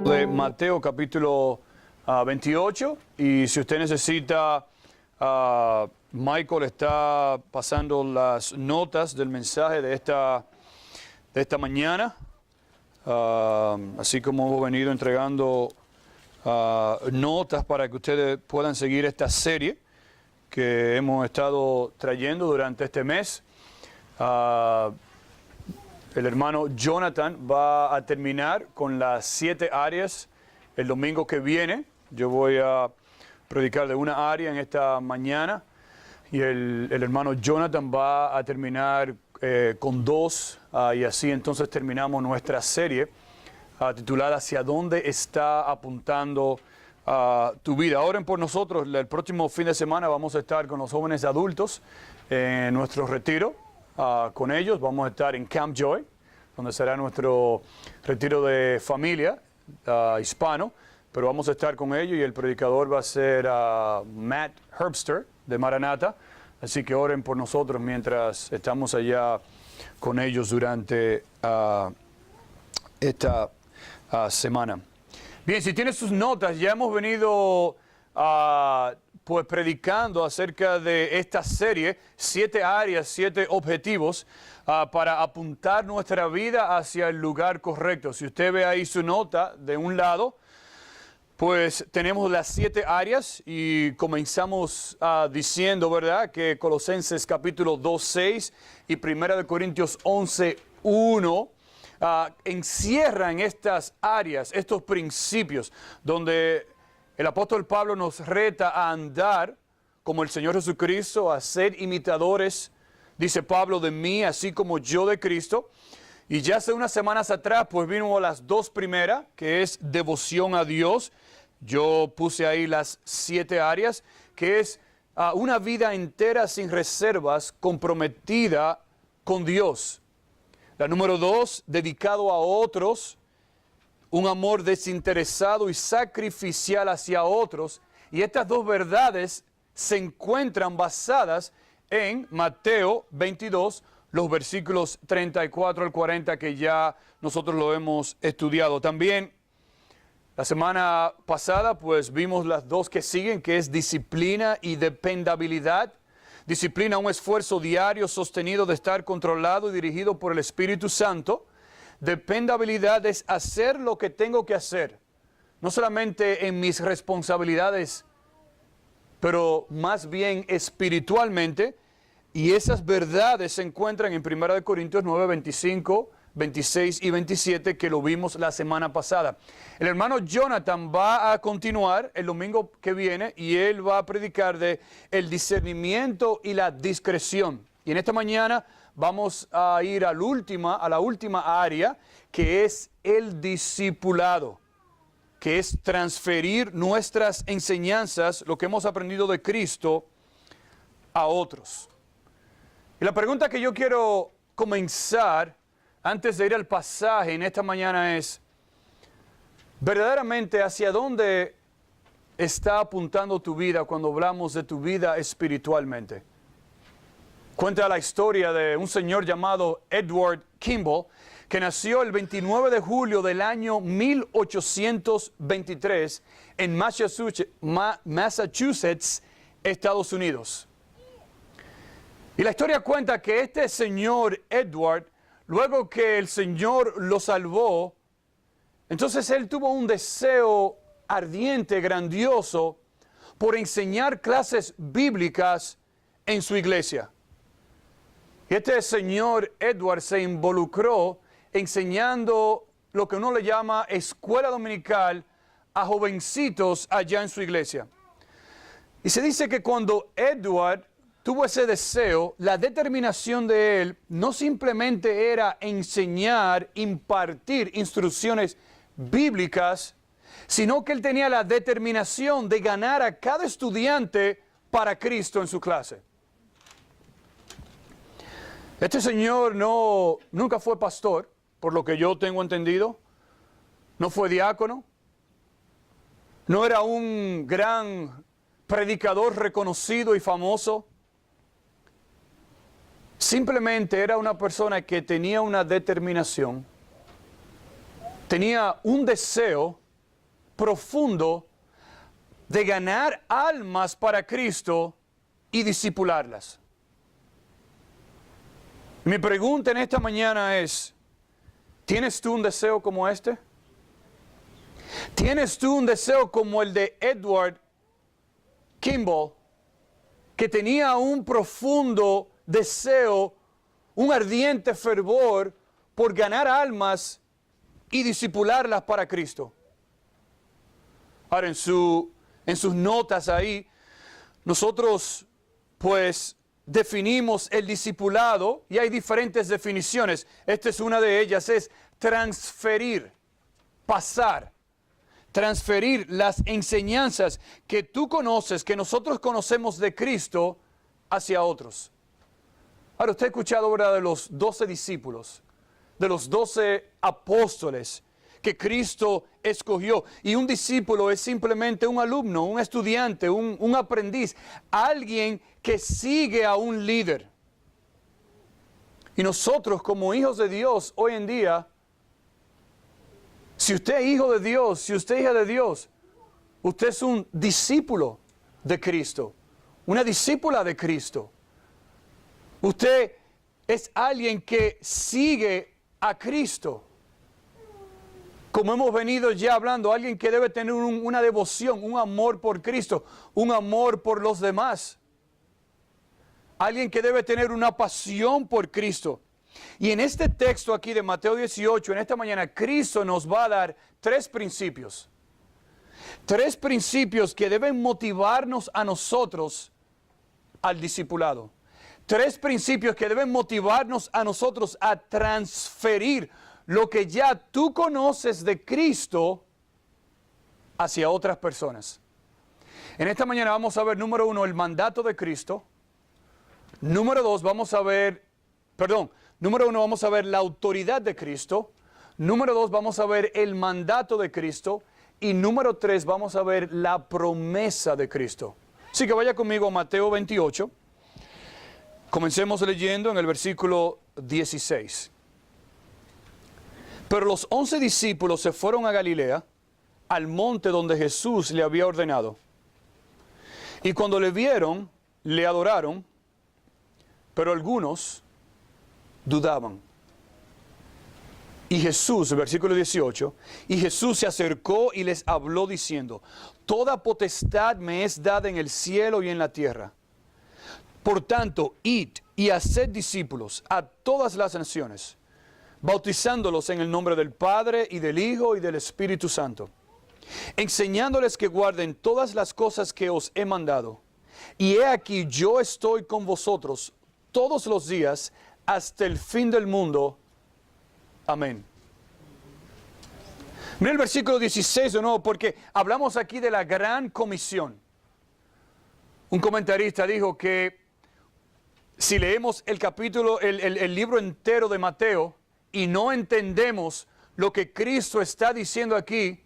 De Mateo capítulo 28, y si usted necesita, Michael está pasando las notas del mensaje de esta mañana, así como hemos venido entregando notas para que ustedes puedan seguir esta serie que hemos estado trayendo durante este mes. El hermano Jonathan va a terminar con las 7 áreas el domingo que viene. Yo voy a predicar de una área en esta mañana y el hermano Jonathan va a terminar con 2 y así entonces terminamos nuestra serie titulada ¿Hacia dónde está apuntando tu vida? Oren por nosotros. El próximo fin de semana vamos a estar con los jóvenes adultos en nuestro retiro. Con ellos vamos a estar en Camp Joy, donde será nuestro retiro de familia hispano, pero vamos a estar con ellos y el predicador va a ser Matt Herbster de Maranatha, así que oren por nosotros mientras estamos allá con ellos durante esta semana. Bien, si tienes sus notas, ya hemos venido pues predicando acerca de esta serie, 7 áreas, 7 objetivos para apuntar nuestra vida hacia el lugar correcto. Si usted ve ahí su nota de un lado, pues tenemos las 7 áreas y comenzamos diciendo, ¿verdad?, que Colosenses capítulo 2:6 y 1 Corintios 11:1 encierran estas áreas, estos principios, donde el apóstol Pablo nos reta a andar como el Señor Jesucristo, a ser imitadores, dice Pablo, de mí, así como yo de Cristo. Y ya hace unas semanas atrás, pues vimos las 2 primeras, que es devoción a Dios. Yo puse ahí las 7 áreas, que es una vida entera sin reservas, comprometida con Dios. La número 2, dedicado a otros, un amor desinteresado y sacrificial hacia otros. Y estas 2 verdades se encuentran basadas en Mateo 22, los versículos 34 al 40, que ya nosotros lo hemos estudiado. También la semana pasada pues vimos las 2 que siguen, que es disciplina y dependabilidad. Disciplina, un esfuerzo diario sostenido de estar controlado y dirigido por el Espíritu Santo. Dependabilidad es hacer lo que tengo que hacer, no solamente en mis responsabilidades, pero más bien espiritualmente. Y esas verdades se encuentran en 1 Corintios 9, 25, 26 y 27, que lo vimos la semana pasada. El hermano Jonathan va a continuar el domingo que viene y él va a predicar de el discernimiento y la discreción. Y en esta mañana vamos a ir a la última área, que es el discipulado, que es transferir nuestras enseñanzas, lo que hemos aprendido de Cristo, a otros. Y la pregunta que yo quiero comenzar antes de ir al pasaje en esta mañana es, verdaderamente, ¿hacia dónde está apuntando tu vida cuando hablamos de tu vida espiritualmente? Cuenta la historia de un señor llamado Edward Kimball, que nació el 29 de julio del año 1823 en Massachusetts, Estados Unidos. Y la historia cuenta que este señor Edward, luego que el Señor lo salvó, entonces él tuvo un deseo ardiente, grandioso, por enseñar clases bíblicas en su iglesia. Y este señor Edward se involucró enseñando lo que uno le llama escuela dominical a jovencitos allá en su iglesia. Y se dice que cuando Edward tuvo ese deseo, la determinación de él no simplemente era enseñar, impartir instrucciones bíblicas, sino que él tenía la determinación de ganar a cada estudiante para Cristo en su clase. Este señor nunca fue pastor, por lo que yo tengo entendido. No fue diácono. No era un gran predicador reconocido y famoso. Simplemente era una persona que tenía una determinación, tenía un deseo profundo de ganar almas para Cristo y discipularlas. Mi pregunta en esta mañana es, ¿tienes tú un deseo como este? ¿Tienes tú un deseo como el de Edward Kimball, que tenía un profundo deseo, un ardiente fervor por ganar almas y discipularlas para Cristo? Ahora, en sus notas ahí, nosotros pues definimos el discipulado y hay diferentes definiciones. Esta es una de ellas, es transferir, pasar, transferir las enseñanzas que tú conoces, que nosotros conocemos de Cristo, hacia otros. Ahora, usted ha escuchado, ¿verdad?, de los 12 discípulos, de los 12 apóstoles que Cristo escogió. Y un discípulo es simplemente un alumno, un estudiante, un aprendiz, alguien que sigue a un líder. Y nosotros como hijos de Dios hoy en día, si usted es hijo de Dios, si usted es hija de Dios, usted es un discípulo de Cristo, una discípula de Cristo. Usted es alguien que sigue a Cristo. Como hemos venido ya hablando, alguien que debe tener una devoción, un amor por Cristo, un amor por los demás. Alguien que debe tener una pasión por Cristo. Y en este texto aquí de Mateo 18, en esta mañana, Cristo nos va a dar 3 principios. 3 principios que deben motivarnos a nosotros al discipulado. 3 principios que deben motivarnos a nosotros a transferir lo que ya tú conoces de Cristo hacia otras personas. En esta mañana vamos a ver, número 1, el mandato de Cristo. Número 2, vamos a ver la autoridad de Cristo. Número 2, vamos a ver el mandato de Cristo. Y número 3, vamos a ver la promesa de Cristo. Así que vaya conmigo a Mateo 28. Comencemos leyendo en el versículo 16. Pero los 11 discípulos se fueron a Galilea, al monte donde Jesús le había ordenado. Y cuando le vieron, le adoraron, pero algunos dudaban. Y Jesús, versículo 18, y Jesús se acercó y les habló diciendo, toda potestad me es dada en el cielo y en la tierra. Por tanto, id y haced discípulos a todas las naciones, bautizándolos en el nombre del Padre y del Hijo y del Espíritu Santo, enseñándoles que guarden todas las cosas que os he mandado. Y he aquí, yo estoy con vosotros todos los días hasta el fin del mundo. Amén. Mira el versículo 16 de nuevo, porque hablamos aquí de la gran comisión. Un comentarista dijo que si leemos el libro entero de Mateo y no entendemos lo que Cristo está diciendo aquí,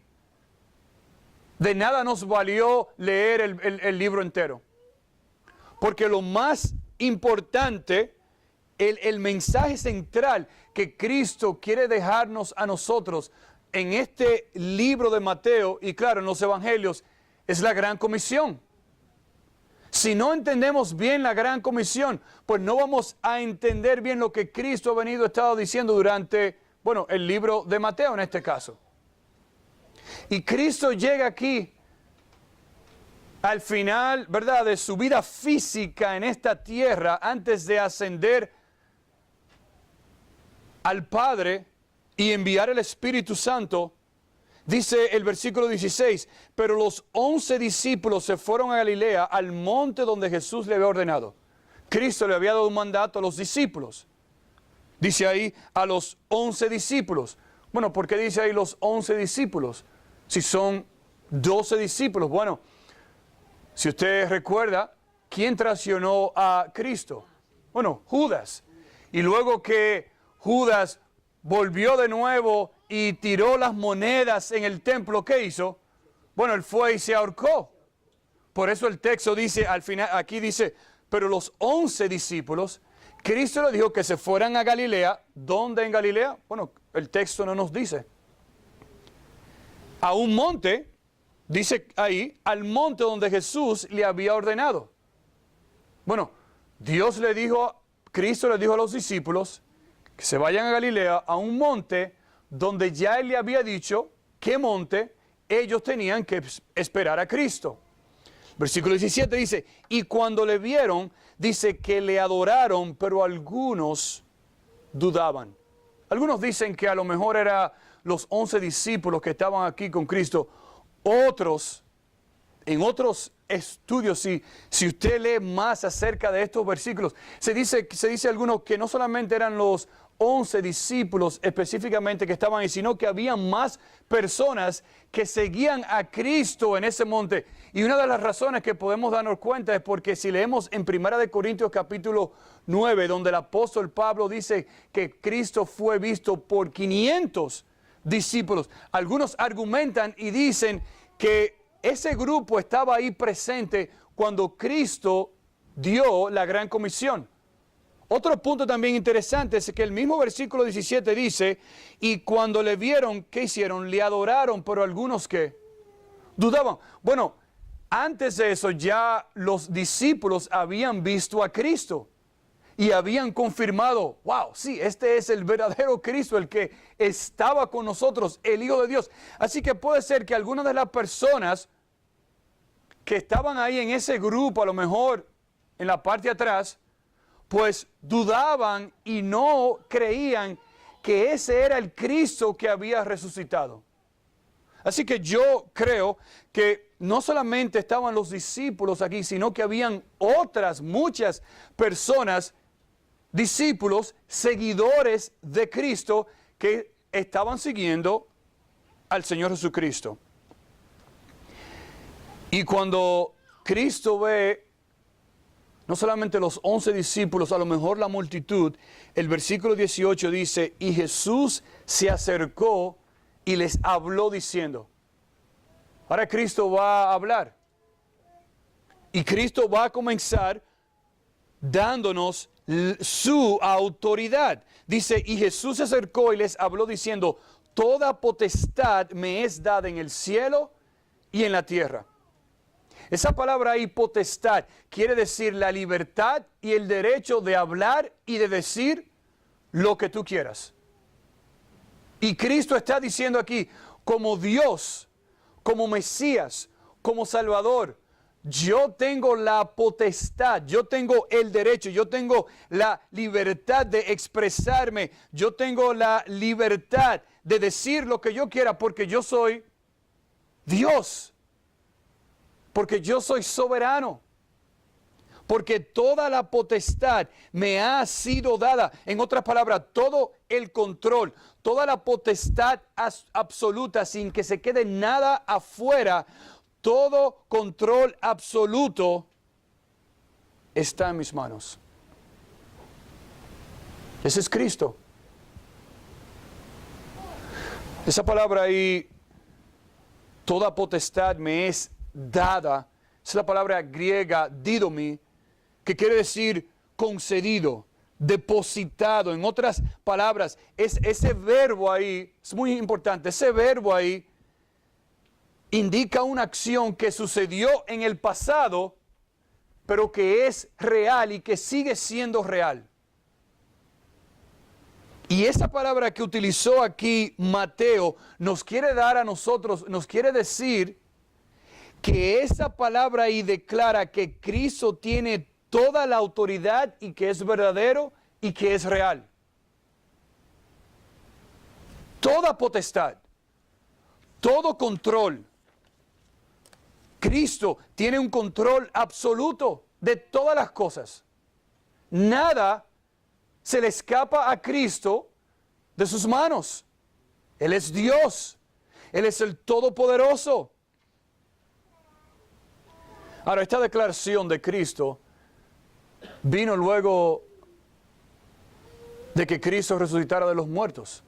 de nada nos valió leer el libro entero. Porque lo más importante, el mensaje central que Cristo quiere dejarnos a nosotros en este libro de Mateo y claro, en los evangelios, es la gran comisión. Si no entendemos bien la gran comisión, pues no vamos a entender bien lo que Cristo ha estado diciendo durante, el libro de Mateo en este caso. Y Cristo llega aquí al final, ¿verdad?, de su vida física en esta tierra, antes de ascender al Padre y enviar el Espíritu Santo. Dice el versículo 16, pero los 11 discípulos se fueron a Galilea, al monte donde Jesús le había ordenado. Cristo le había dado un mandato a los discípulos. Dice ahí a los 11 discípulos. Bueno, ¿por qué dice ahí los 11 discípulos? Si son 12 discípulos. Bueno, si usted recuerda, ¿quién traicionó a Cristo? Bueno, Judas. Y luego que Judas volvió de nuevo y tiró las monedas en el templo, ¿qué hizo? Bueno, él fue y se ahorcó. Por eso el texto dice, al final, aquí dice, pero los 11 discípulos, Cristo le dijo que se fueran a Galilea. ¿Dónde en Galilea? Bueno, el texto no nos dice. A un monte dice ahí, al monte donde Jesús le había ordenado. Bueno, Cristo le dijo a los discípulos que se vayan a Galilea, a un monte donde ya Él le había dicho qué monte ellos tenían que esperar a Cristo. Versículo 17 dice, y cuando le vieron, dice que le adoraron, pero algunos dudaban. Algunos dicen que a lo mejor eran los 11 discípulos que estaban aquí con Cristo. Otros, en otros estudios, si usted lee más acerca de estos versículos, se dice algunos que no solamente eran los 11 discípulos específicamente que estaban ahí, sino que había más personas que seguían a Cristo en ese monte. Y una de las razones que podemos darnos cuenta es porque si leemos en 1 Corintios capítulo 9, donde el apóstol Pablo dice que Cristo fue visto por 500 discípulos, algunos argumentan y dicen que ese grupo estaba ahí presente cuando Cristo dio la gran comisión. Otro punto también interesante es que el mismo versículo 17 dice, y cuando le vieron, ¿qué hicieron? Le adoraron, pero algunos que dudaban. Bueno, antes de eso ya los discípulos habían visto a Cristo y habían confirmado, wow, sí, este es el verdadero Cristo, el que estaba con nosotros, el Hijo de Dios. Así que puede ser que algunas de las personas que estaban ahí en ese grupo, a lo mejor en la parte de atrás, pues dudaban y no creían que ese era el Cristo que había resucitado. Así que yo creo que no solamente estaban los discípulos aquí, sino que habían otras muchas personas, discípulos, seguidores de Cristo, que estaban siguiendo al Señor Jesucristo. Y cuando Cristo ve no solamente los 11 discípulos, a lo mejor la multitud, el versículo 18 dice, y Jesús se acercó y les habló diciendo. Ahora Cristo va a hablar. Y Cristo va a comenzar dándonos su autoridad. Dice, y Jesús se acercó y les habló diciendo, toda potestad me es dada en el cielo y en la tierra. Esa palabra ahí, potestad, quiere decir la libertad y el derecho de hablar y de decir lo que tú quieras. Y Cristo está diciendo aquí, como Dios, como Mesías, como Salvador, yo tengo la potestad, yo tengo el derecho, yo tengo la libertad de expresarme, yo tengo la libertad de decir lo que yo quiera porque yo soy Dios. Porque yo soy soberano. Porque toda la potestad me ha sido dada. En otras palabras, todo el control, toda la potestad absoluta, sin que se quede nada afuera, todo control absoluto está en mis manos. Ese es Cristo. Esa palabra ahí, toda potestad me es dada, es la palabra griega didomi, que quiere decir concedido, depositado. En otras palabras, ese verbo ahí, es muy importante, ese verbo ahí indica una acción que sucedió en el pasado, pero que es real y que sigue siendo real. Y esa palabra que utilizó aquí Mateo nos quiere dar a nosotros, nos quiere decir que esa palabra ahí declara que Cristo tiene toda la autoridad y que es verdadero y que es real. Toda potestad, todo control. Cristo tiene un control absoluto de todas las cosas. Nada se le escapa a Cristo de sus manos. Él es Dios. Él es el Todopoderoso. Ahora, esta declaración de Cristo vino luego de que Cristo resucitara de los muertos.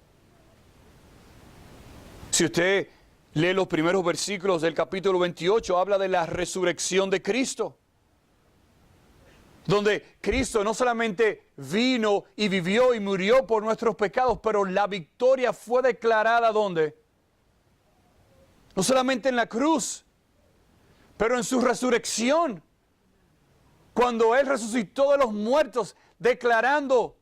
Si usted lee los primeros versículos del capítulo 28, habla de la resurrección de Cristo, donde Cristo no solamente vino y vivió y murió por nuestros pecados, pero la victoria fue declarada ¿dónde? No solamente en la cruz, Pero en su resurrección, cuando Él resucitó de los muertos, declarando,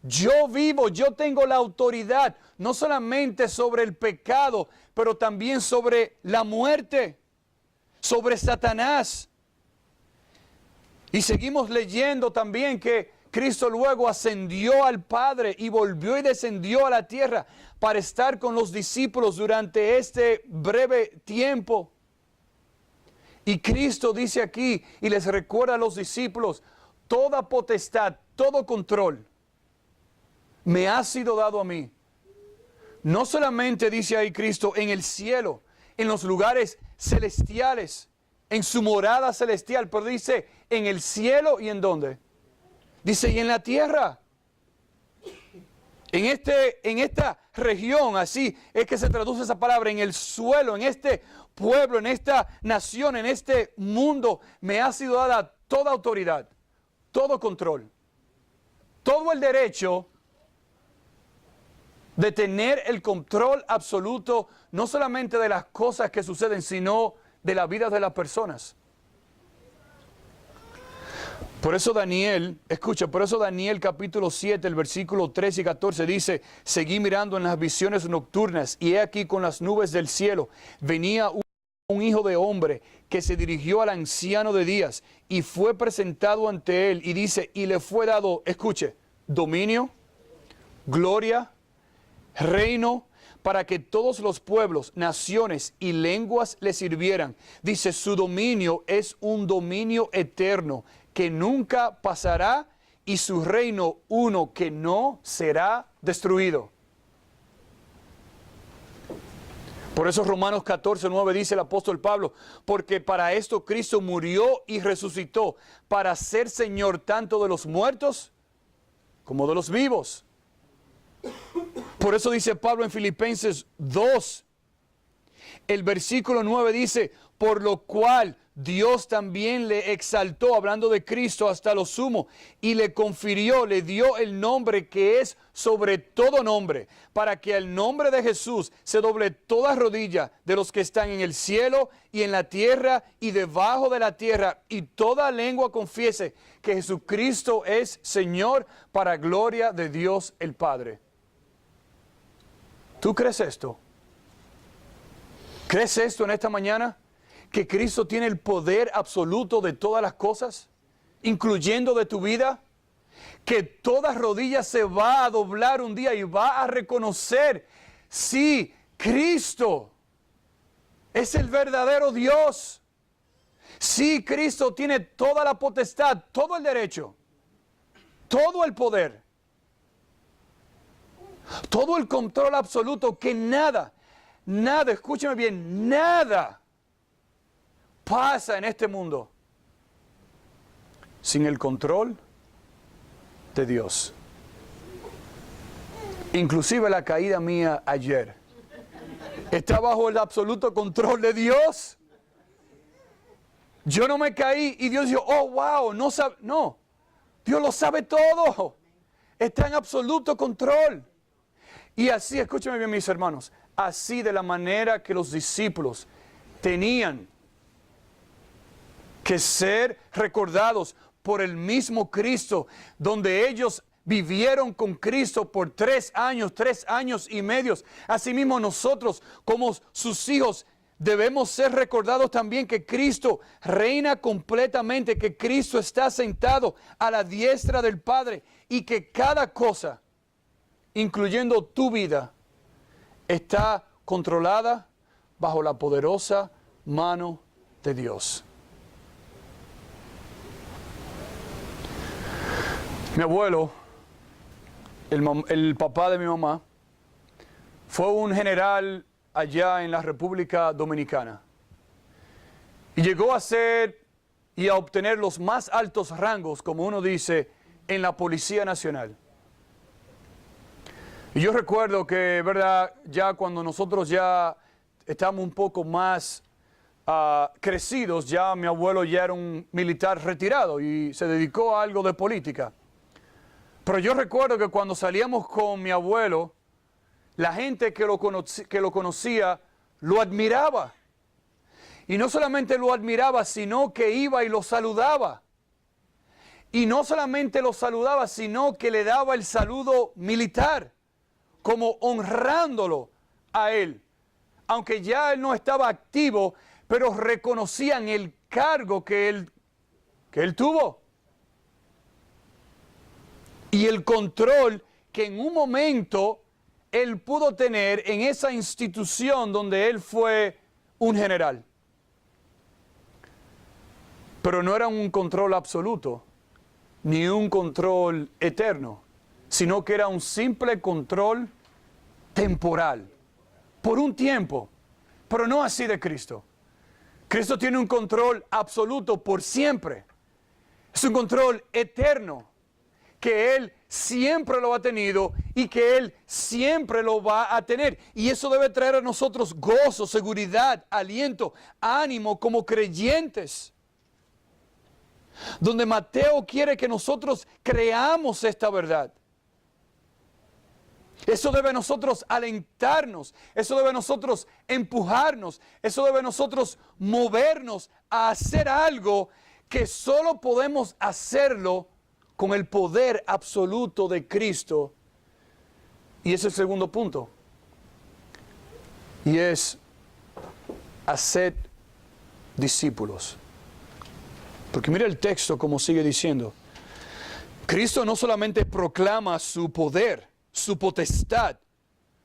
yo vivo, yo tengo la autoridad, no solamente sobre el pecado, pero también sobre la muerte, sobre Satanás. Y seguimos leyendo también que Cristo luego ascendió al Padre y volvió y descendió a la tierra para estar con los discípulos durante este breve tiempo. Y Cristo dice aquí y les recuerda a los discípulos, toda potestad, todo control me ha sido dado a mí. No solamente dice ahí Cristo en el cielo, en los lugares celestiales, en su morada celestial, pero dice en el cielo y en dónde. Dice y en la tierra. En esta región, así es que se traduce esa palabra, en el suelo, en este pueblo, en esta nación, en este mundo, me ha sido dada toda autoridad, todo control, todo el derecho de tener el control absoluto, no solamente de las cosas que suceden, sino de la vida de las personas. Por eso Daniel, escucha, por eso Daniel capítulo 7, el versículo 13 y 14 dice, seguí mirando en las visiones nocturnas y he aquí con las nubes del cielo venía un hijo de hombre que se dirigió al anciano de días y fue presentado ante él y dice, y le fue dado, escuche, dominio, gloria, reino, para que todos los pueblos, naciones y lenguas le sirvieran. Dice, su dominio es un dominio eterno que nunca pasará y su reino uno que no será destruido. Por eso Romanos 14:9 dice el apóstol Pablo, porque para esto Cristo murió y resucitó, para ser Señor tanto de los muertos como de los vivos. Por eso dice Pablo en Filipenses 2, el versículo 9 dice, por lo cual Dios también le exaltó, hablando de Cristo, hasta lo sumo, y le confirió, le dio el nombre que es sobre todo nombre, para que al nombre de Jesús se doble toda rodilla de los que están en el cielo y en la tierra y debajo de la tierra, y toda lengua confiese que Jesucristo es Señor, para gloria de Dios el Padre. ¿Tú crees esto? ¿Crees esto en esta mañana? ¿Que Cristo tiene el poder absoluto de todas las cosas, incluyendo de tu vida? Que toda rodilla se va a doblar un día y va a reconocer, sí, Cristo es el verdadero Dios. Sí, Cristo tiene toda la potestad, todo el derecho, todo el poder, todo el control absoluto, que nada, escúcheme bien, nada pasa en este mundo sin el control de Dios. Inclusive la caída mía ayer está bajo el absoluto control de Dios. Yo no me caí y Dios dijo, oh wow, no, Dios lo sabe todo, está en absoluto control. Y así, escúchame bien mis hermanos, así de la manera que los discípulos tenían que ser recordados por el mismo Cristo, donde ellos vivieron con Cristo por 3 años y medio. Asimismo nosotros, como sus hijos, debemos ser recordados también que Cristo reina completamente, que Cristo está sentado a la diestra del Padre y que cada cosa, incluyendo tu vida, está controlada bajo la poderosa mano de Dios. Mi abuelo, el papá de mi mamá, fue un general allá en la República Dominicana. Y llegó a ser y a obtener los más altos rangos, como uno dice, en la Policía Nacional. Y yo recuerdo que, verdad, ya cuando nosotros ya estábamos un poco más crecidos, ya mi abuelo ya era un militar retirado y se dedicó a algo de política. Pero yo recuerdo que cuando salíamos con mi abuelo, la gente que lo conocía lo admiraba. Y no solamente lo admiraba, sino que iba y lo saludaba. Y no solamente lo saludaba, sino que le daba el saludo militar, como honrándolo a él. Aunque ya él no estaba activo, pero reconocían el cargo que él tuvo. Y el control que en un momento él pudo tener en esa institución donde él fue un general. Pero no era un control absoluto, ni un control eterno, sino que era un simple control temporal, por un tiempo, pero no así de Cristo. Cristo tiene un control absoluto por siempre. Es un control eterno, que Él siempre lo ha tenido y que Él siempre lo va a tener. Y eso debe traer a nosotros gozo, seguridad, aliento, ánimo como creyentes. Donde Mateo quiere que nosotros creamos esta verdad. Eso debe a nosotros alentarnos, eso debe a nosotros empujarnos, eso debe a nosotros movernos a hacer algo que solo podemos hacerlo con el poder absoluto de Cristo. Y ese es el segundo punto. Y es hacer discípulos. Porque mira el texto como sigue diciendo. Cristo no solamente proclama su poder, su potestad,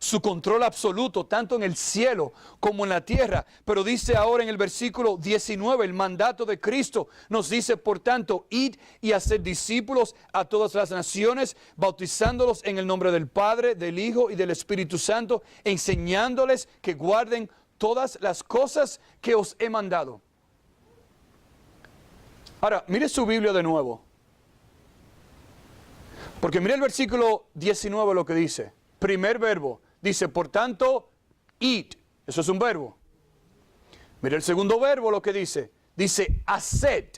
su control absoluto, tanto en el cielo como en la tierra. Pero dice ahora en el versículo 19, el mandato de Cristo nos dice, por tanto, id y haced discípulos a todas las naciones, bautizándolos en el nombre del Padre, del Hijo y del Espíritu Santo, enseñándoles que guarden todas las cosas que os he mandado. Ahora, mire su Biblia de nuevo. Porque mire el versículo 19 lo que dice. Primer verbo. Dice, por tanto, id. Eso es un verbo. Mire el segundo verbo lo que dice. Dice, haced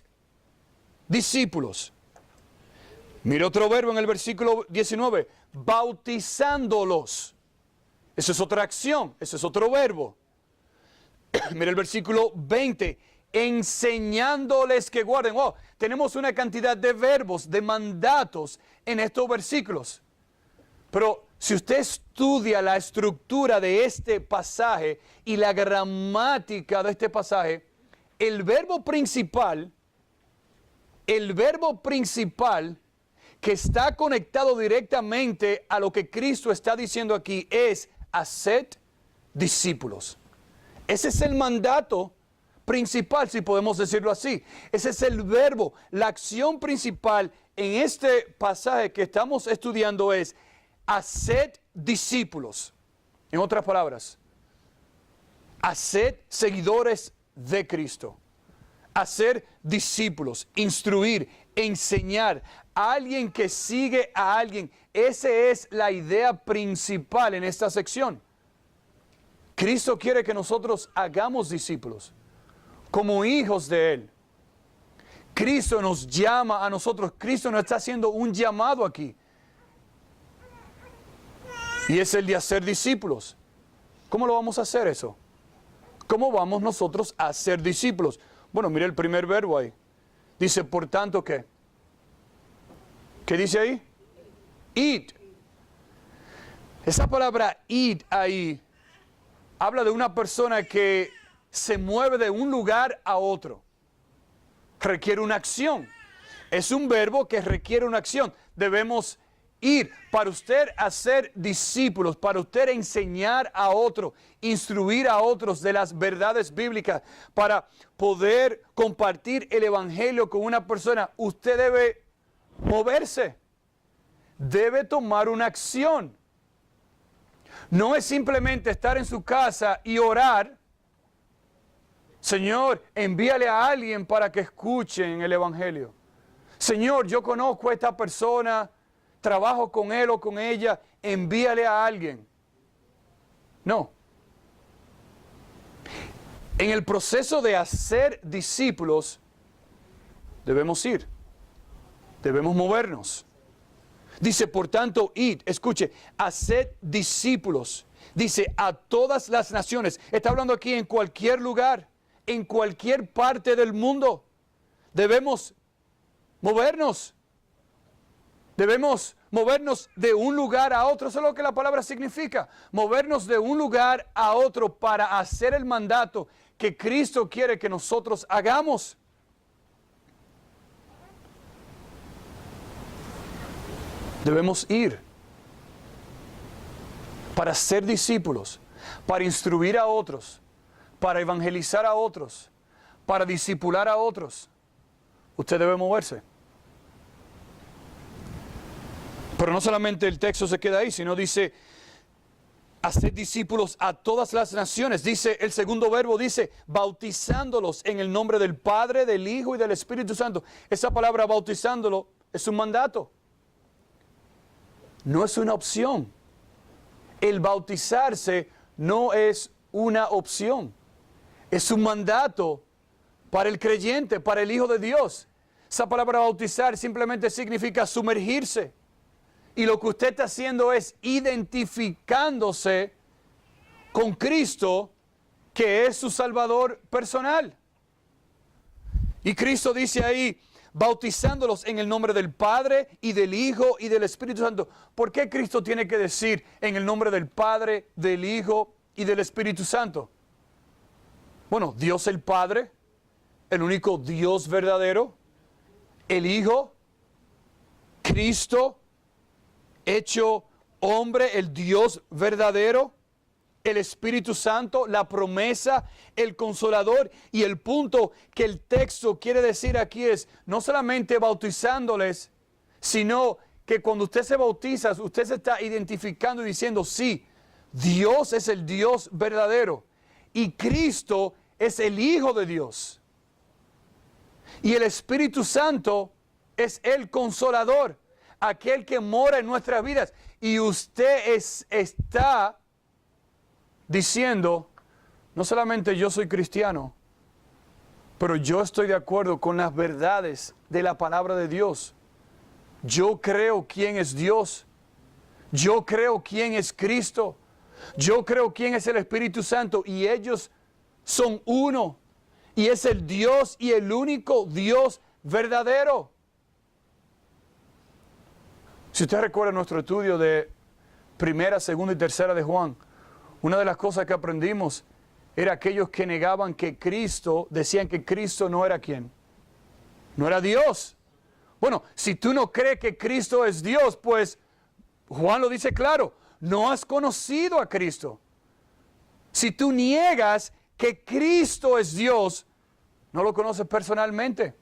discípulos. Mire otro verbo en el versículo 19. Bautizándolos. Esa es otra acción. Ese es otro verbo. Mire el versículo 20. Enseñándoles que guarden. Oh, tenemos una cantidad de verbos, de mandatos en estos versículos. Pero si usted estudia la estructura de este pasaje y la gramática de este pasaje, el verbo principal que está conectado directamente a lo que Cristo está diciendo aquí es haced discípulos. Ese es el mandato principal, si podemos decirlo así. Ese es el verbo, la acción principal en este pasaje que estamos estudiando es haced discípulos. En otras palabras, haced seguidores de Cristo. Hacer discípulos, instruir, enseñar a alguien que sigue a alguien. Esa es la idea principal en esta sección. Cristo quiere que nosotros hagamos discípulos como hijos de Él. Cristo nos llama a nosotros. Cristo nos está haciendo un llamado aquí. Y es el de hacer discípulos. ¿Cómo lo vamos a hacer eso? ¿Cómo vamos nosotros a ser discípulos? Bueno, mire el primer verbo ahí. Dice, por tanto, ¿qué? ¿Qué dice ahí? Id. Esa palabra id ahí habla de una persona que se mueve de un lugar a otro. Requiere una acción. Es un verbo que requiere una acción. Debemos ir. Para usted hacer discípulos, para usted enseñar a otros, instruir a otros de las verdades bíblicas, para poder compartir el evangelio con una persona, usted debe moverse. Debe tomar una acción. No es simplemente estar en su casa y orar. Señor, envíale a alguien para que escuchen el evangelio. Señor, yo conozco a esta persona, trabajo con él o con ella, envíale a alguien. No. En el proceso de hacer discípulos, debemos ir. Debemos movernos. Dice, por tanto, id, escuche, haced discípulos. Dice, a todas las naciones. Está hablando aquí en cualquier lugar, en cualquier parte del mundo. Debemos movernos. Debemos movernos de un lugar a otro. Eso es lo que la palabra significa. Movernos de un lugar a otro para hacer el mandato que Cristo quiere que nosotros hagamos. Debemos ir para ser discípulos, para instruir a otros, para evangelizar a otros, para discipular a otros. Usted debe moverse. Pero no solamente el texto se queda ahí, sino dice, hacer discípulos a todas las naciones. Dice, el segundo verbo dice, bautizándolos en el nombre del Padre, del Hijo y del Espíritu Santo. Esa palabra bautizándolo es un mandato. No es una opción. El bautizarse no es una opción. Es un mandato para el creyente, para el Hijo de Dios. Esa palabra bautizar simplemente significa sumergirse. Y lo que usted está haciendo es identificándose con Cristo, que es su Salvador personal. Y Cristo dice ahí, bautizándolos en el nombre del Padre y del Hijo y del Espíritu Santo. ¿Por qué Cristo tiene que decir en el nombre del Padre, del Hijo y del Espíritu Santo? Bueno, Dios el Padre, el único Dios verdadero, el Hijo, Cristo, hecho hombre, el Dios verdadero, el Espíritu Santo, la promesa, el Consolador. Y el punto que el texto quiere decir aquí es, no solamente bautizándoles, sino que cuando usted se bautiza, usted se está identificando y diciendo, sí, Dios es el Dios verdadero y Cristo es el Hijo de Dios. Y el Espíritu Santo es el Consolador, aquel que mora en nuestras vidas. Y usted está diciendo, no solamente yo soy cristiano, pero yo estoy de acuerdo con las verdades de la palabra de Dios. Yo creo quién es Dios. Yo creo quién es Cristo. Yo creo quién es el Espíritu Santo. Y ellos son uno. Y es el Dios y el único Dios verdadero. Si usted recuerda nuestro estudio de primera, segunda y tercera de Juan, una de las cosas que aprendimos era aquellos que negaban que Cristo, decían que Cristo no era ¿quién? No era Dios. Bueno, si tú no crees que Cristo es Dios, pues Juan lo dice claro, no has conocido a Cristo. Si tú niegas que Cristo es Dios, no lo conoces personalmente.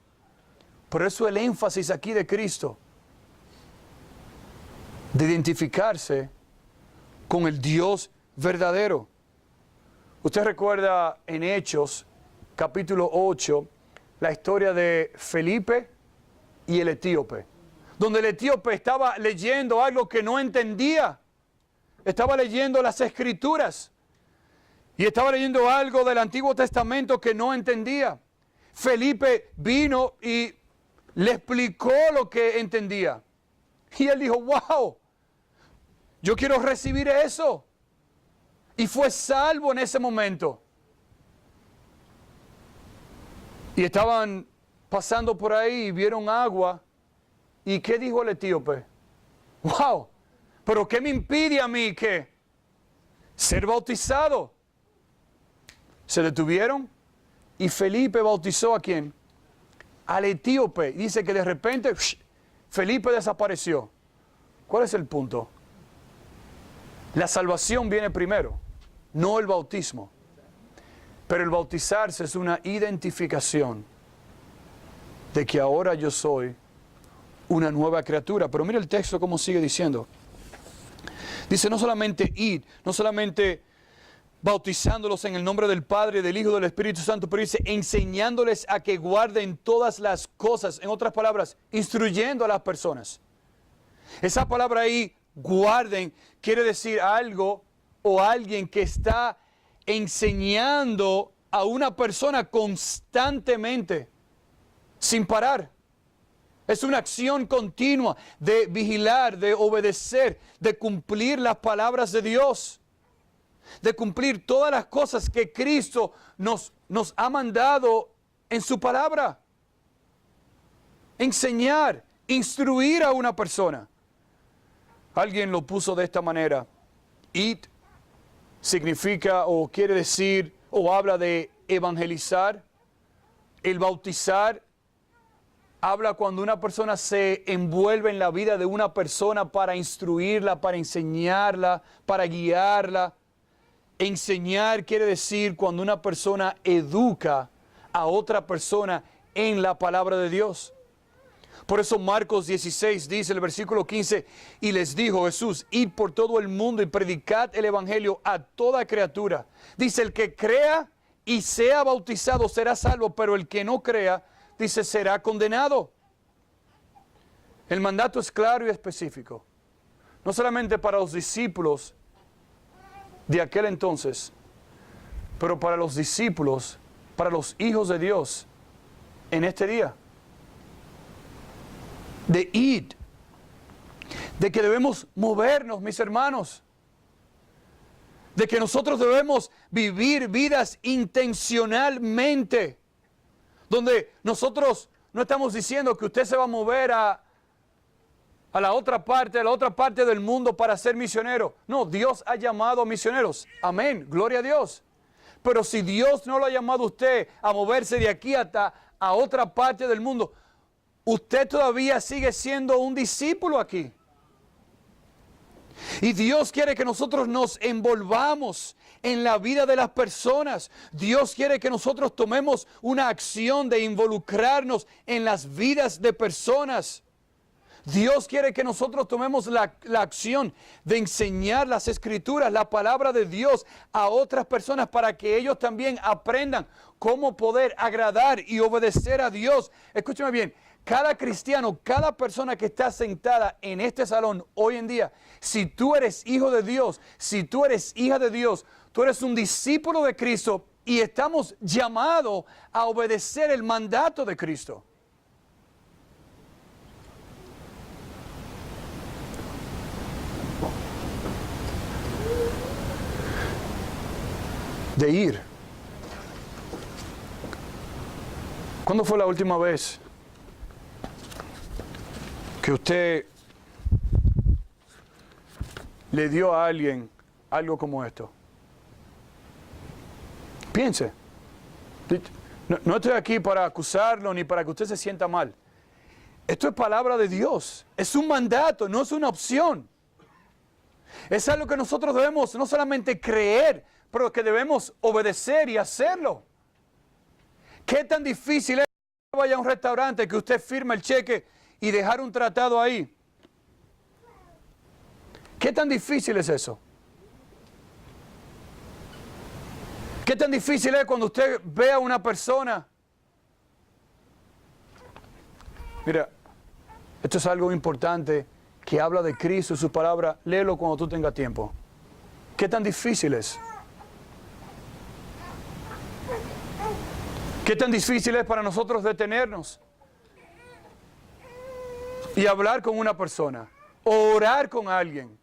Por eso el énfasis aquí de Cristo, de identificarse con el Dios verdadero. Usted recuerda en Hechos, capítulo 8, la historia de Felipe y el etíope, donde el etíope estaba leyendo algo que no entendía. Estaba leyendo las Escrituras y estaba leyendo algo del Antiguo Testamento que no entendía. Felipe vino y le explicó lo que entendía. Y él dijo, wow, yo quiero recibir eso. Y fue salvo en ese momento. Y estaban pasando por ahí y vieron agua. ¿Y qué dijo el etíope? Wow, pero ¿qué me impide a mí que ser bautizado? Se detuvieron y Felipe bautizó ¿a quién? Al etíope. Dice que de repente Felipe desapareció. ¿Cuál es el punto? La salvación viene primero, no el bautismo. Pero el bautizarse es una identificación de que ahora yo soy una nueva criatura. Pero mira el texto cómo sigue diciendo. Dice no solamente ir, no solamente bautizándolos en el nombre del Padre, del Hijo y del Espíritu Santo, pero dice enseñándoles a que guarden todas las cosas. En otras palabras, instruyendo a las personas. Esa palabra ahí, guarden, quiere decir algo o alguien que está enseñando a una persona constantemente, sin parar. Es una acción continua de vigilar, de obedecer, de cumplir las palabras de Dios. de cumplir todas las cosas que Cristo nos ha mandado en su palabra. Enseñar, instruir a una persona. Alguien lo puso de esta manera. It significa o quiere decir o habla de evangelizar. El bautizar habla cuando una persona se envuelve en la vida de una persona para instruirla, para enseñarla, para guiarla. Enseñar quiere decir cuando una persona educa a otra persona en la palabra de Dios. Por eso Marcos 16 dice el versículo 15, y les dijo Jesús, id por todo el mundo y predicad el evangelio a toda criatura. Dice, el que crea y sea bautizado será salvo, pero el que no crea, dice, será condenado. El mandato es claro y específico. No solamente para los discípulos de aquel entonces, pero para los discípulos, para los hijos de Dios en este día. De ir, de que debemos movernos, mis hermanos, de que nosotros debemos vivir vidas intencionalmente, donde nosotros no estamos diciendo que usted se va a mover a la otra parte del mundo para ser misionero. No, Dios ha llamado a misioneros. Amén, gloria a Dios. Pero si Dios no lo ha llamado a usted a moverse de aquí hasta a otra parte del mundo, usted todavía sigue siendo un discípulo aquí. Y Dios quiere que nosotros nos envolvamos en la vida de las personas. Dios quiere que nosotros tomemos una acción de involucrarnos en las vidas de personas. Dios quiere que nosotros tomemos la acción de enseñar las Escrituras, la palabra de Dios a otras personas para que ellos también aprendan cómo poder agradar y obedecer a Dios. Escúcheme bien. Cada cristiano, cada persona que está sentada en este salón hoy en día, si tú eres hijo de Dios, si tú eres hija de Dios, tú eres un discípulo de Cristo y estamos llamados a obedecer el mandato de Cristo. De ir. ¿Cuándo fue la última vez que usted le dio a alguien algo como esto? Piense. No estoy aquí para acusarlo ni para que usted se sienta mal. Esto es palabra de Dios. Es un mandato, no es una opción. Es algo que nosotros debemos no solamente creer, pero que debemos obedecer y hacerlo. ¿Qué tan difícil es que vaya a un restaurante, que usted firme el cheque y dejar un tratado ahí? ¿Qué tan difícil es eso? ¿Qué tan difícil es cuando usted ve a una persona? Mira, esto es algo importante que habla de Cristo y su palabra. Léelo cuando tú tengas tiempo. ¿Qué tan difícil es? ¿Qué tan difícil es para nosotros detenernos y hablar con una persona, o orar con alguien?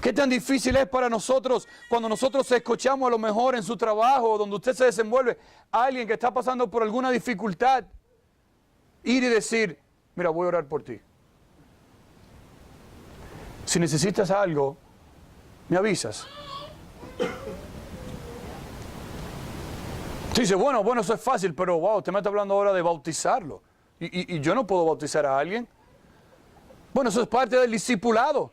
¿Qué tan difícil es para nosotros cuando nosotros escuchamos a lo mejor en su trabajo o donde usted se desenvuelve a alguien que está pasando por alguna dificultad, ir y decir, mira, voy a orar por ti. Si necesitas algo, me avisas. Usted dice, bueno, eso es fácil, pero wow, usted me está hablando ahora de bautizarlo. Y yo no puedo bautizar a alguien. Bueno, eso es parte del discipulado.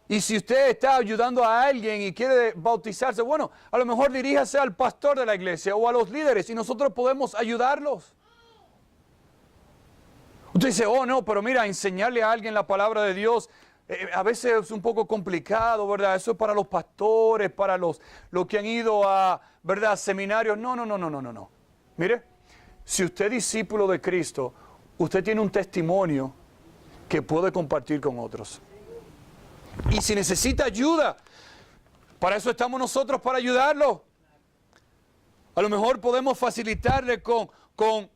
Y si usted está ayudando a alguien y quiere bautizarse, bueno, a lo mejor diríjase al pastor de la iglesia o a los líderes y nosotros podemos ayudarlos. Usted dice, oh no, pero mira, enseñarle a alguien la palabra de Dios a veces es un poco complicado, ¿verdad? Eso es para los pastores, para los que han ido a, ¿verdad?, seminarios. No. Mire, si usted es discípulo de Cristo, usted tiene un testimonio que puede compartir con otros. Y si necesita ayuda, para eso estamos nosotros, para ayudarlo. A lo mejor podemos facilitarle con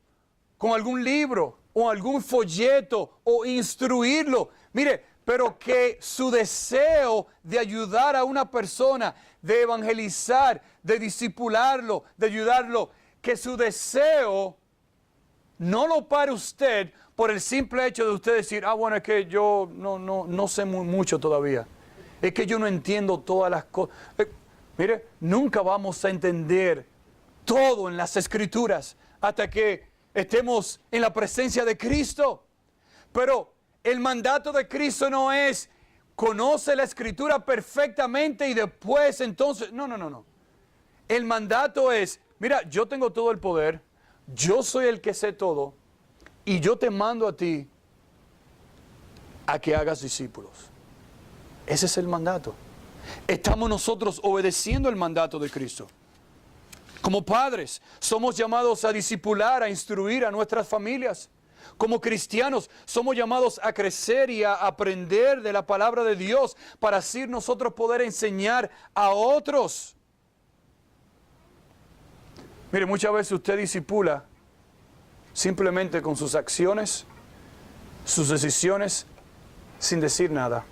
algún libro o algún folleto o instruirlo. Mire, pero que su deseo de ayudar a una persona, de evangelizar, de discipularlo, de ayudarlo, que su deseo no lo pare usted por el simple hecho de usted decir, bueno, es que yo no sé mucho todavía. Es que yo no entiendo todas las cosas. Mire, nunca vamos a entender todo en las Escrituras hasta que estemos en la presencia de Cristo. Pero el mandato de Cristo no es conoce la Escritura perfectamente y después entonces... No. El mandato es, mira, yo tengo todo el poder, yo soy el que sé todo y yo te mando a ti a que hagas discípulos. Ese es el mandato. Estamos nosotros obedeciendo el mandato de Cristo. Como padres, somos llamados a discipular, a instruir a nuestras familias. Como cristianos, somos llamados a crecer y a aprender de la palabra de Dios para así nosotros poder enseñar a otros. Mire, muchas veces usted discipula simplemente con sus acciones, sus decisiones, sin decir nada.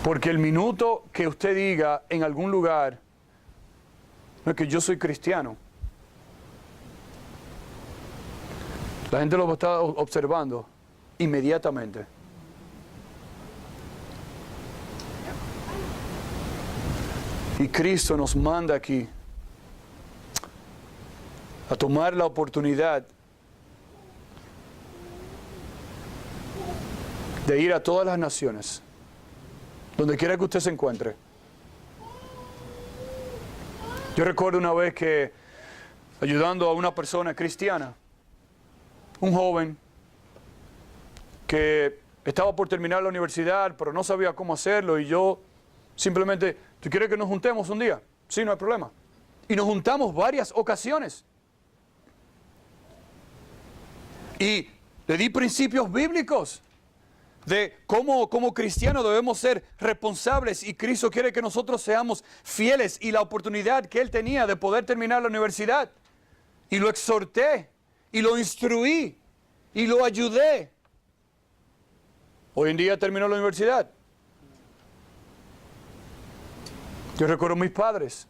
Porque el minuto que usted diga en algún lugar, no es que yo soy cristiano, la gente lo está observando inmediatamente. Y Cristo nos manda aquí a tomar la oportunidad de ir a todas las naciones, donde quiera que usted se encuentre. Yo recuerdo una vez que, ayudando a una persona cristiana, un joven que estaba por terminar la universidad, pero no sabía cómo hacerlo, y yo simplemente, ¿tú quieres que nos juntemos un día? Sí, no hay problema. Y nos juntamos varias ocasiones. Y le di principios bíblicos de cómo como cristianos debemos ser responsables, y Cristo quiere que nosotros seamos fieles, y la oportunidad que él tenía de poder terminar la universidad. Y lo exhorté, y lo instruí, y lo ayudé. Hoy en día terminó la universidad. Yo recuerdo a mis padres,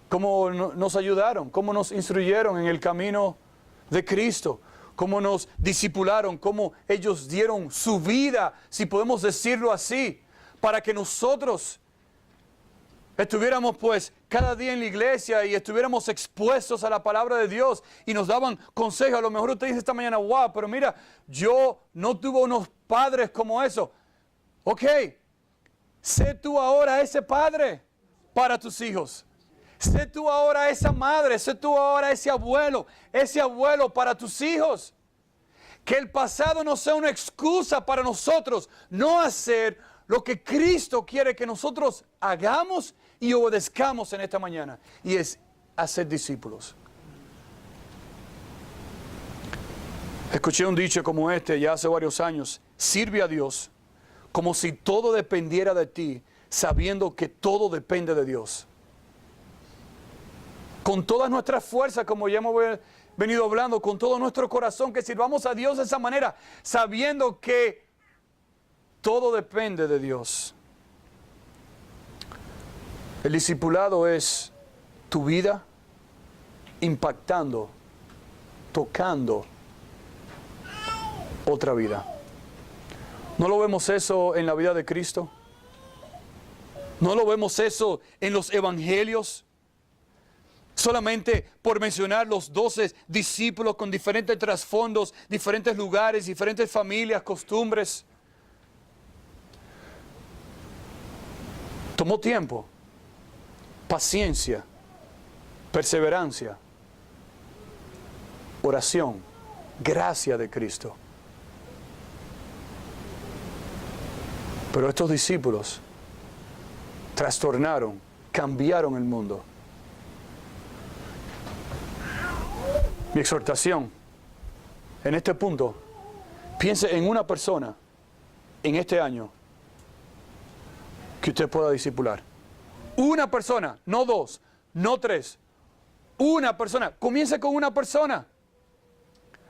cómo nos ayudaron, cómo nos instruyeron en el camino de Cristo, cómo nos discipularon, cómo ellos dieron su vida, si podemos decirlo así, para que nosotros estuviéramos pues cada día en la iglesia y estuviéramos expuestos a la palabra de Dios, y nos daban consejos. A lo mejor usted dice esta mañana, wow, pero mira, yo no tuve unos padres como eso. Ok, sé tú ahora ese padre para tus hijos. Sé tú ahora esa madre, sé tú ahora ese abuelo para tus hijos. Que el pasado no sea una excusa para nosotros no hacer lo que Cristo quiere que nosotros hagamos y obedezcamos en esta mañana. Y es hacer discípulos. Escuché un dicho como este ya hace varios años: sirve a Dios como si todo dependiera de ti, sabiendo que todo depende de Dios. Con todas nuestras fuerzas, como ya hemos venido hablando, con todo nuestro corazón, que sirvamos a Dios de esa manera, sabiendo que todo depende de Dios. El discipulado es tu vida impactando, tocando otra vida. ¿No lo vemos eso en la vida de Cristo? ¿No lo vemos eso en los evangelios? Solamente por mencionar los 12 discípulos con diferentes trasfondos, diferentes lugares, diferentes familias, costumbres. Tomó tiempo, paciencia, perseverancia, oración, gracia de Cristo. Pero estos discípulos trastornaron, cambiaron el mundo. Mi exhortación en este punto, piense en una persona en este año que usted pueda discipular. Una persona, no dos, no tres. Una persona. Comience con una persona.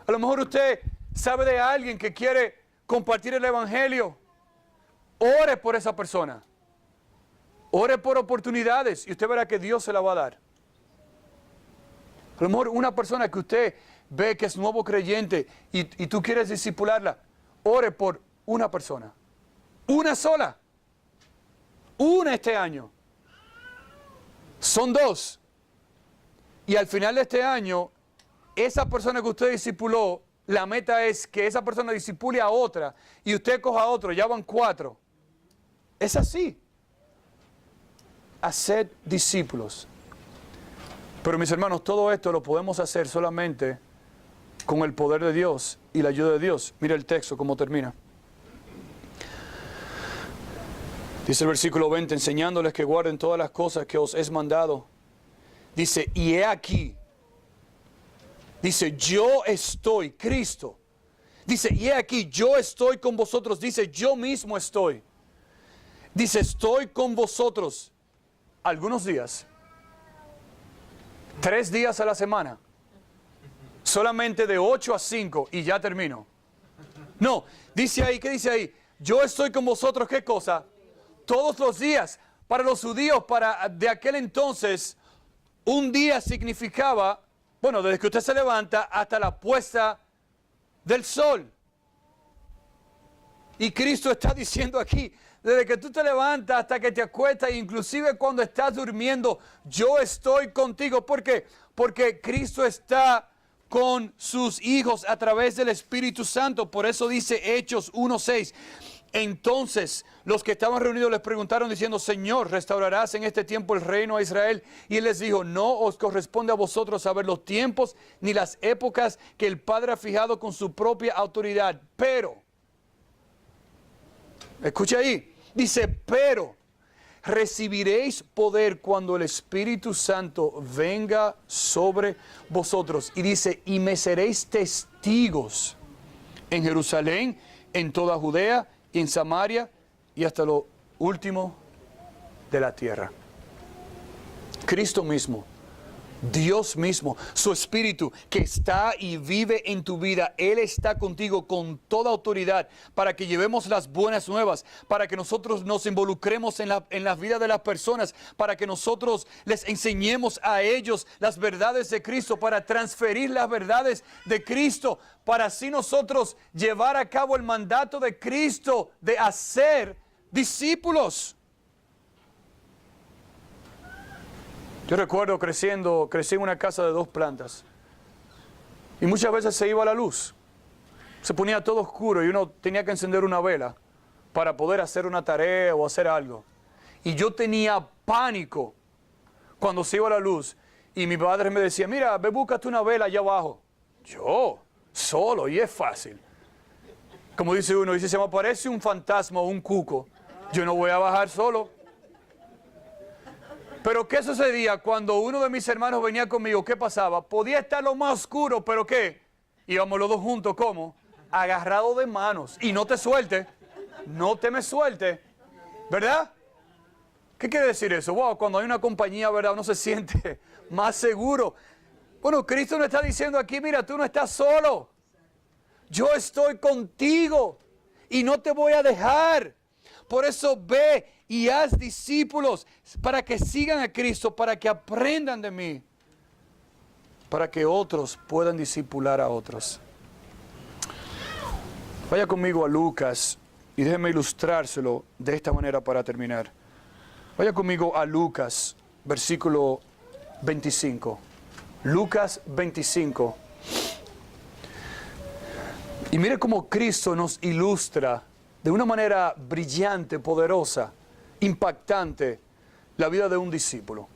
A lo mejor usted sabe de alguien que quiere compartir el evangelio, ore por esa persona. Ore por oportunidades y usted verá que Dios se la va a dar. A lo mejor una persona que usted ve que es nuevo creyente y tú quieres discipularla, ore por una persona. Una sola. Una este año. Son 2. Y al final de este año, esa persona que usted discipuló, la meta es que esa persona discipule a otra y usted coja a otro, ya van 4. Es así. Haced discípulos. Pero mis hermanos, todo esto lo podemos hacer solamente con el poder de Dios y la ayuda de Dios. Mira el texto, cómo termina. Dice el versículo 20, enseñándoles que guarden todas las cosas que os he mandado. Dice, y he aquí. Dice, yo estoy, Cristo. Dice, y he aquí, yo estoy con vosotros. Dice, yo mismo estoy. Dice, estoy con vosotros algunos días. 3 días a la semana. Solamente de 8 a 5 y ya termino. No, dice ahí, ¿qué dice ahí? Yo estoy con vosotros, ¿qué cosa? Todos los días. Para los judíos, de aquel entonces, un día significaba, bueno, desde que usted se levanta hasta la puesta del sol. Y Cristo está diciendo aquí, desde que tú te levantas hasta que te acuestas, inclusive cuando estás durmiendo, yo estoy contigo. ¿Por qué? Porque Cristo está con sus hijos a través del Espíritu Santo. Por eso dice Hechos 1:6. Entonces los que estaban reunidos les preguntaron diciendo, Señor, ¿restaurarás en este tiempo el reino a Israel? Y él les dijo, no os corresponde a vosotros saber los tiempos ni las épocas que el Padre ha fijado con su propia autoridad. Pero, escucha ahí, dice, pero recibiréis poder cuando el Espíritu Santo venga sobre vosotros. Y dice, y me seréis testigos en Jerusalén, en toda Judea, y en Samaria y hasta lo último de la tierra. Cristo mismo, Dios mismo, su Espíritu que está y vive en tu vida, Él está contigo con toda autoridad para que llevemos las buenas nuevas, para que nosotros nos involucremos en la vida de las personas, para que nosotros les enseñemos a ellos las verdades de Cristo, para transferir las verdades de Cristo, para así nosotros llevar a cabo el mandato de Cristo de hacer discípulos. Yo recuerdo crecí en una casa de 2 plantas y muchas veces se iba la luz, se ponía todo oscuro y uno tenía que encender una vela para poder hacer una tarea o hacer algo. Y yo tenía pánico cuando se iba la luz y mi padre me decía, mira, ve, búscate una vela allá abajo. Yo, solo, y es fácil. Como dice uno, dice, se me aparece un fantasma o un cuco, yo no voy a bajar solo. Pero ¿qué sucedía cuando uno de mis hermanos venía conmigo? ¿Qué pasaba? Podía estar lo más oscuro, pero ¿qué? Íbamos los dos juntos, ¿cómo? Agarrados de manos. Y no te suelte, no te me suelte, ¿verdad? ¿Qué quiere decir eso? Wow, cuando hay una compañía, ¿verdad? Uno se siente más seguro. Bueno, Cristo nos está diciendo aquí, mira, tú no estás solo. Yo estoy contigo y no te voy a dejar. Por eso ve y haz discípulos para que sigan a Cristo, para que aprendan de mí, para que otros puedan discipular a otros. Vaya conmigo a Lucas y déjeme ilustrárselo de esta manera para terminar. Vaya conmigo a Lucas, versículo 25. Lucas 25. Y mire cómo Cristo nos ilustra de una manera brillante, poderosa, impactante, la vida de un discípulo.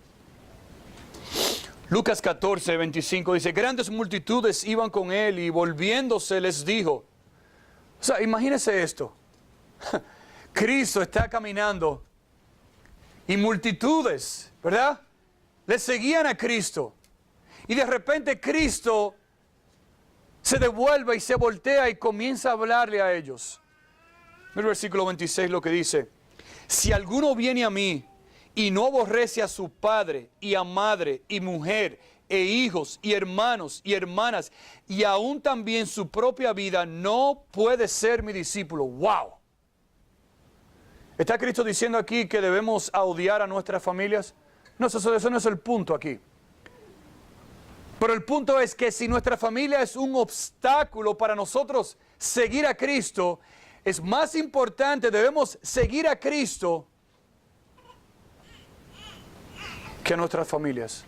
Lucas 14, 25 dice, grandes multitudes iban con él y volviéndose les dijo, o sea, imagínese esto, Cristo está caminando y multitudes, ¿verdad? Le seguían a Cristo y de repente Cristo se devuelve y se voltea y comienza a hablarle a ellos. El versículo 26 lo que dice, si alguno viene a mí y no aborrece a su padre y a madre y mujer, e hijos y hermanos y hermanas y aún también su propia vida, no puede ser mi discípulo. ¡Wow! ¿Está Cristo diciendo aquí que debemos odiar a nuestras familias? No, eso no es el punto aquí. Pero el punto es que si nuestra familia es un obstáculo para nosotros seguir a Cristo, es más importante, debemos seguir a Cristo que a nuestras familias.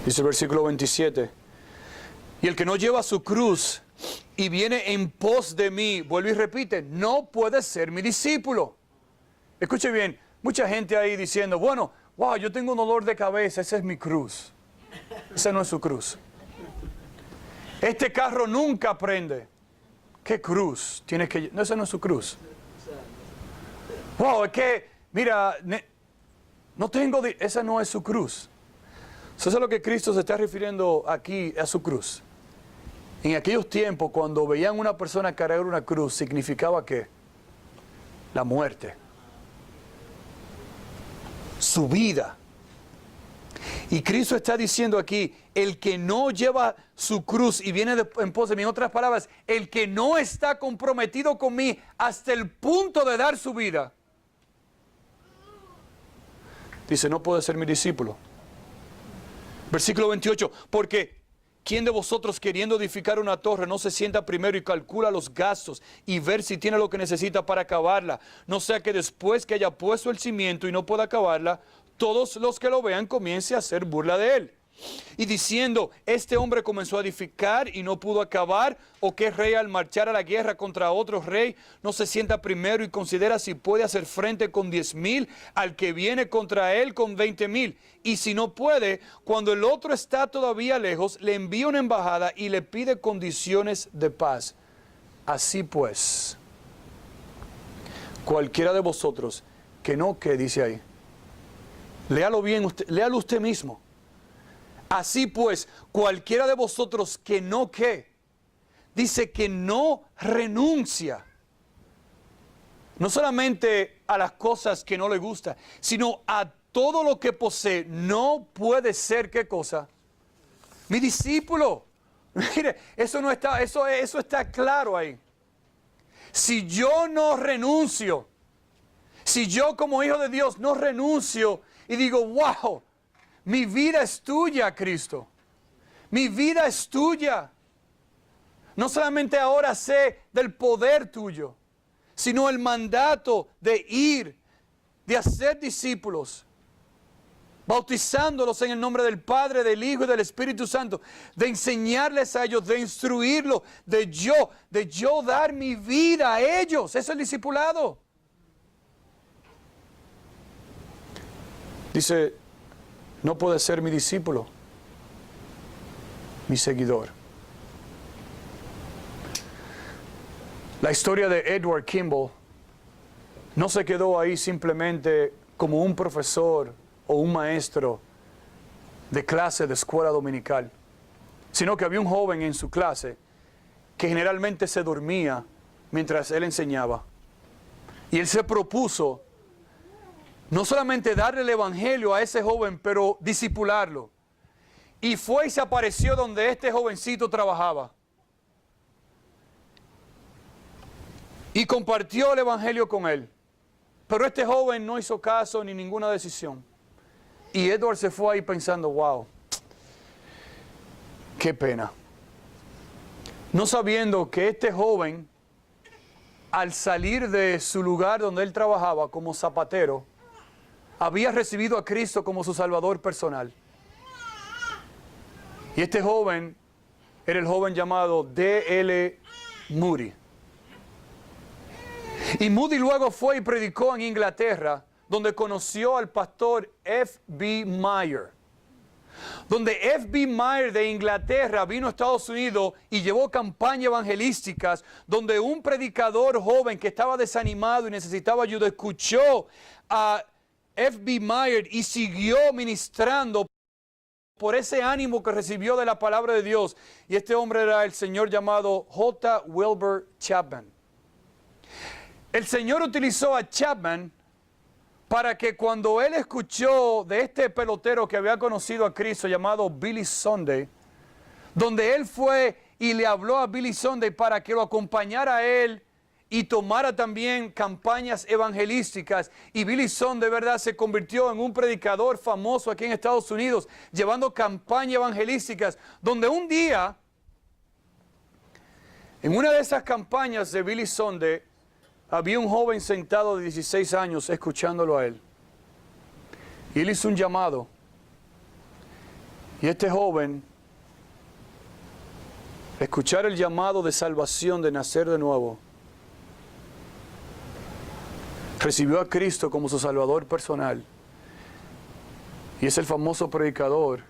Dice el versículo 27. Y el que no lleva su cruz y viene en pos de mí, vuelve y repite, no puede ser mi discípulo. Escuche bien, mucha gente ahí diciendo, bueno, wow, yo tengo un dolor de cabeza, esa es mi cruz. Esa no es su cruz. Este carro nunca prende. ¿Qué cruz? Tienes que... No, esa no es su cruz. Wow, es que, mira, no tengo... Esa no es su cruz. Eso es a lo que Cristo se está refiriendo aquí, a su cruz. En aquellos tiempos, cuando veían a una persona cargar una cruz, significaba que la muerte, su vida. Y Cristo está diciendo aquí, el que no lleva su cruz y viene en pos de mí, en otras palabras, el que no está comprometido con mí hasta el punto de dar su vida, dice, no puede ser mi discípulo. Versículo 28, porque ¿quién de vosotros queriendo edificar una torre no se sienta primero y calcula los gastos y ver si tiene lo que necesita para acabarla? No sea que después que haya puesto el cimiento y no pueda acabarla, todos los que lo vean comiencen a hacer burla de él. Y diciendo, este hombre comenzó a edificar y no pudo acabar, o que rey al marchar a la guerra contra otro rey no se sienta primero y considera si puede hacer frente con 10,000 al que viene contra él con 20,000. Y si no puede, cuando el otro está todavía lejos, le envía una embajada y le pide condiciones de paz. Así pues, cualquiera de vosotros que no, ¿qué dice ahí? Léalo bien, léalo usted mismo. Así pues, cualquiera de vosotros que no, ¿qué? Dice que no renuncia. No solamente a las cosas que no le gustan, sino a todo lo que posee. No puede ser, ¿qué cosa? Mi discípulo. Mire, eso está claro ahí. Si yo no renuncio, si yo como hijo de Dios no renuncio y digo, wow, mi vida es tuya, Cristo. Mi vida es tuya. No solamente ahora sé del poder tuyo, sino el mandato de ir, de hacer discípulos, bautizándolos en el nombre del Padre, del Hijo y del Espíritu Santo, de enseñarles a ellos, de instruirlos, de yo dar mi vida a ellos. Eso es el discipulado. Dice, no puede ser mi discípulo, mi seguidor. La historia de Edward Kimball no se quedó ahí simplemente como un profesor o un maestro de clase de escuela dominical, sino que había un joven en su clase que generalmente se dormía mientras él enseñaba. Y él se propuso no solamente darle el evangelio a ese joven, pero discipularlo. Y fue y se apareció donde este jovencito trabajaba. Y compartió el evangelio con él. Pero este joven no hizo caso ni ninguna decisión. Y Edward se fue ahí pensando, wow, qué pena. No sabiendo que este joven, al salir de su lugar donde él trabajaba como zapatero, había recibido a Cristo como su Salvador personal. Y este joven era el joven llamado D.L. Moody. Y Moody luego fue y predicó en Inglaterra, donde conoció al pastor F.B. Meyer. Donde F.B. Meyer de Inglaterra vino a Estados Unidos y llevó campañas evangelísticas, donde un predicador joven que estaba desanimado y necesitaba ayuda escuchó a F.B. Meyer y siguió ministrando por ese ánimo que recibió de la palabra de Dios. Y este hombre era el señor llamado J. Wilbur Chapman. El Señor utilizó a Chapman para que cuando él escuchó de este pelotero que había conocido a Cristo llamado Billy Sunday, donde él fue y le habló a Billy Sunday para que lo acompañara a él y tomara también campañas evangelísticas. Y Billy Sunday, de verdad, se convirtió en un predicador famoso aquí en Estados Unidos, llevando campañas evangelísticas, donde un día, en una de esas campañas de Billy Sunday, había un joven sentado de 16 años escuchándolo a él. Y él hizo un llamado. Y este joven, escuchar el llamado de salvación, de nacer de nuevo, recibió a Cristo como su Salvador personal. Y es el famoso predicador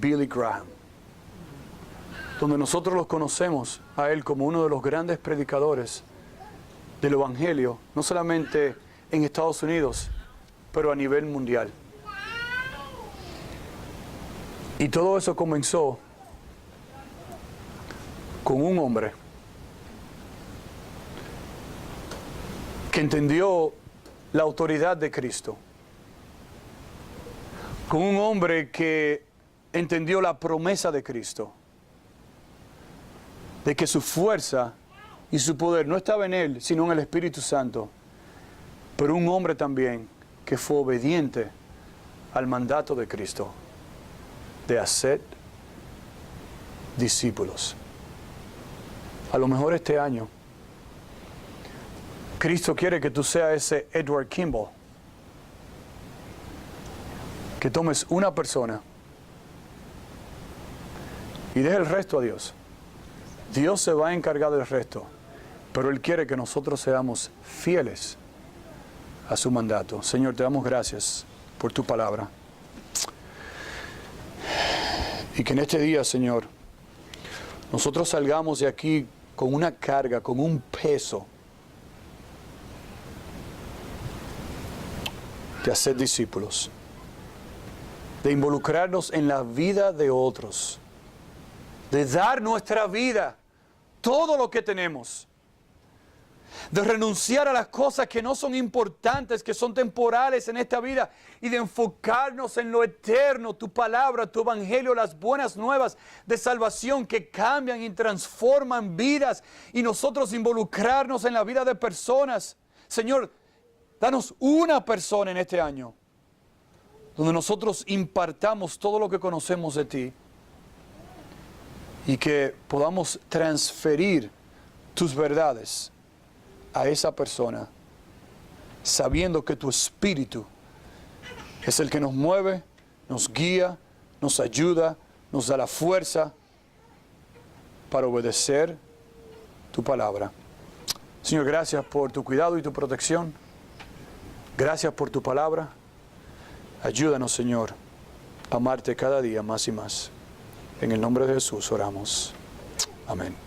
Billy Graham, donde nosotros los conocemos a él como uno de los grandes predicadores del Evangelio, no solamente en Estados Unidos, pero a nivel mundial. Y todo eso comenzó con un hombre que entendió la autoridad de Cristo, con un hombre que entendió la promesa de Cristo, de que su fuerza y su poder no estaba en él, sino en el Espíritu Santo, pero un hombre también que fue obediente al mandato de Cristo, de hacer discípulos. A lo mejor este año, Cristo quiere que tú seas ese Edward Kimball, que tomes una persona y deje el resto a Dios. Dios se va a encargar del resto, pero Él quiere que nosotros seamos fieles a su mandato. Señor, te damos gracias por tu palabra. Y que en este día, Señor, nosotros salgamos de aquí con una carga, con un peso de hacer discípulos, de involucrarnos en la vida de otros, de dar nuestra vida, todo lo que tenemos, de renunciar a las cosas que no son importantes, que son temporales en esta vida, y de enfocarnos en lo eterno, tu palabra, tu evangelio, las buenas nuevas de salvación que cambian y transforman vidas, y nosotros involucrarnos en la vida de personas. Señor, danos una persona en este año donde nosotros impartamos todo lo que conocemos de ti y que podamos transferir tus verdades a esa persona, sabiendo que tu Espíritu es el que nos mueve, nos guía, nos ayuda, nos da la fuerza para obedecer tu palabra. Señor, gracias por tu cuidado y tu protección. Gracias por tu palabra. Ayúdanos, Señor, a amarte cada día más y más. En el nombre de Jesús oramos. Amén.